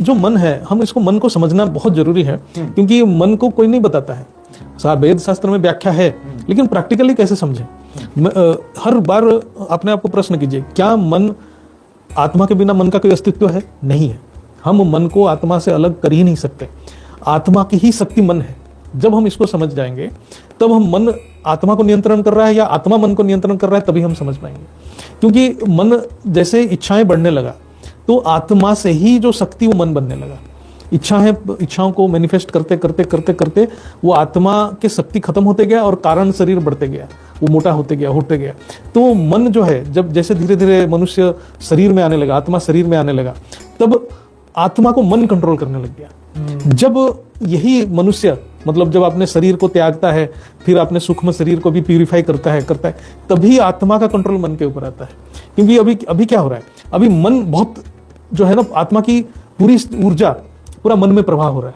जो मन है, हम इसको मन को समझना बहुत जरूरी है, क्योंकि मन को कोई नहीं बताता है। वेद शास्त्र में व्याख्या है, लेकिन प्रैक्टिकली कैसे समझें? हर बार अपने आप को प्रश्न कीजिए, क्या मन, आत्मा के बिना मन का कोई अस्तित्व है? नहीं है। हम मन को आत्मा से अलग कर ही नहीं सकते। आत्मा की ही शक्ति मन है। जब हम इसको समझ जाएंगे, तब हम मन आत्मा को नियंत्रण कर रहा है या आत्मा मन को नियंत्रण कर रहा है, तभी हम समझ पाएंगे। क्योंकि मन जैसे इच्छाएं बढ़ने लगा, तो आत्मा से ही जो शक्ति वो मन बनने लगा। इच्छाओं को मैनिफेस्ट करते करते करते करते वो आत्मा के शक्ति खत्म होते गया और कारण शरीर बढ़ते गया, वो मोटा होते गया। तो मन जो है, जब जैसे धीरे धीरे मनुष्य शरीर में आने लगा, आत्मा शरीर में आने लगा, तब आत्मा को मन कंट्रोल करने लग गया। जब यही मनुष्य, मतलब जब अपने शरीर को त्यागता है, फिर अपने सूक्ष्म शरीर को भी प्यूरिफाई करता है, तभी आत्मा का कंट्रोल मन के ऊपर आता है। क्योंकि अभी क्या हो रहा है, अभी मन बहुत जो है ना, आत्मा की पूरी ऊर्जा पूरा मन में प्रवाह हो रहा है,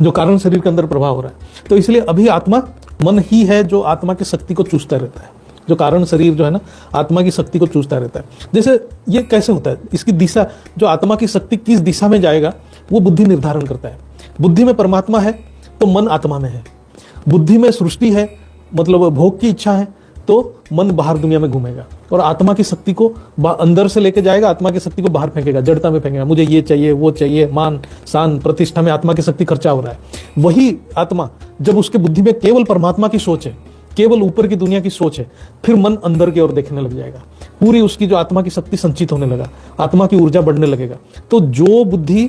जो कारण शरीर के अंदर प्रवाह हो रहा है। तो इसलिए अभी आत्मा, मन ही है जो आत्मा की शक्ति को चूसता रहता है, जो कारण शरीर जो है ना, आत्मा की शक्ति को चूसता रहता है। जैसे ये कैसे होता है, इसकी दिशा, जो आत्मा की शक्ति किस दिशा में जाएगा, वो बुद्धि निर्धारण करता है। बुद्धि में परमात्मा है तो मन आत्मा में है। बुद्धि में सृष्टि है, मतलब भोग की इच्छा है, तो मन बाहर दुनिया में घूमेगा और आत्मा की शक्ति को अंदर से लेके जाएगा, आत्मा की शक्ति को बाहर फेंकेगा, जड़ता में फेंकेगा। मुझे ये चाहिए, वो चाहिए, मान शान प्रतिष्ठा में आत्मा की शक्ति खर्चा हो रहा है। वही आत्मा, जब उसके बुद्धि में केवल परमात्मा की सोच है, केवल ऊपर की दुनिया की सोच है, फिर मन अंदर की ओर देखने लग जाएगा। पूरी उसकी जो आत्मा की शक्ति संचित होने लगा, आत्मा की ऊर्जा बढ़ने लगेगा। तो जो बुद्धि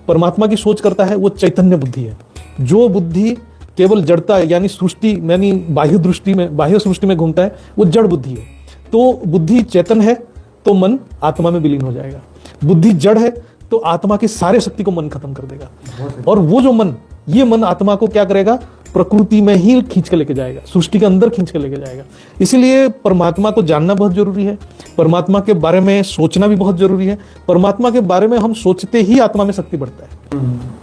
परमात्मा की सोच करता है वो चैतन्य बुद्धि है। जो बुद्धि केवल जड़ता यानी सृष्टि, यानी बाह्य सृष्टि में घूमता है, वो जड़ बुद्धि है। तो बुद्धि चेतन है तो मन आत्मा में विलीन हो जाएगा। बुद्धि जड़ है तो आत्मा की सारे शक्ति को मन खत्म कर देगा। और वो जो मन, ये मन आत्मा को क्या करेगा, प्रकृति में ही खींच के लेके जाएगा, सृष्टि के अंदर खींच के लेके जाएगा। इसीलिए परमात्मा को जानना बहुत जरूरी है, परमात्मा के बारे में सोचना भी बहुत जरूरी है। परमात्मा के बारे में हम सोचते ही आत्मा में शक्ति बढ़ता है।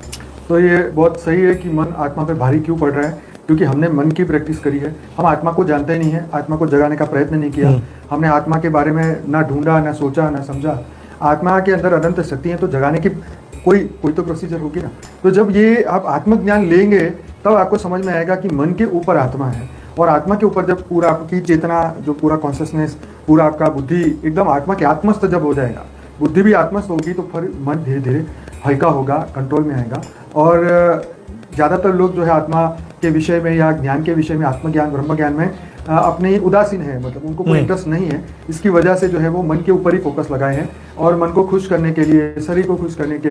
तो ये बहुत सही है कि मन आत्मा पे भारी क्यों पड़ रहा है, क्योंकि हमने मन की प्रैक्टिस करी है। हम आत्मा को जानते नहीं है, आत्मा को जगाने का प्रयत्न नहीं किया। हमने आत्मा के बारे में ना ढूंढा, ना सोचा, ना समझा। आत्मा के अंदर अनंत शक्ति है, तो जगाने की कोई तो प्रोसीजर होगी ना। तो जब ये आप आत्मज्ञान लेंगे, तब आपको समझ में आएगा कि मन के ऊपर आत्मा है, और आत्मा के ऊपर जब पूरा आपकी चेतना, जो पूरा कॉन्शियसनेस, पूरा आपका बुद्धि एकदम आत्मा के आत्मस्थ जब हो जाएगा, बुद्धि भी आत्मस्थ होगी, तो फिर मन धीरे धीरे हल्का होगा, कंट्रोल में आएगा। और ज़्यादातर लोग जो है आत्मा के विषय में या ज्ञान के विषय में, आत्मज्ञान, ब्रह्म ज्ञान में अपने उदासीन है, मतलब उनको कोई इंटरेस्ट नहीं है। इसकी वजह से जो है वो मन के ऊपर ही फोकस लगाए हैं, और मन को खुश करने के लिए, शरीर को खुश करने के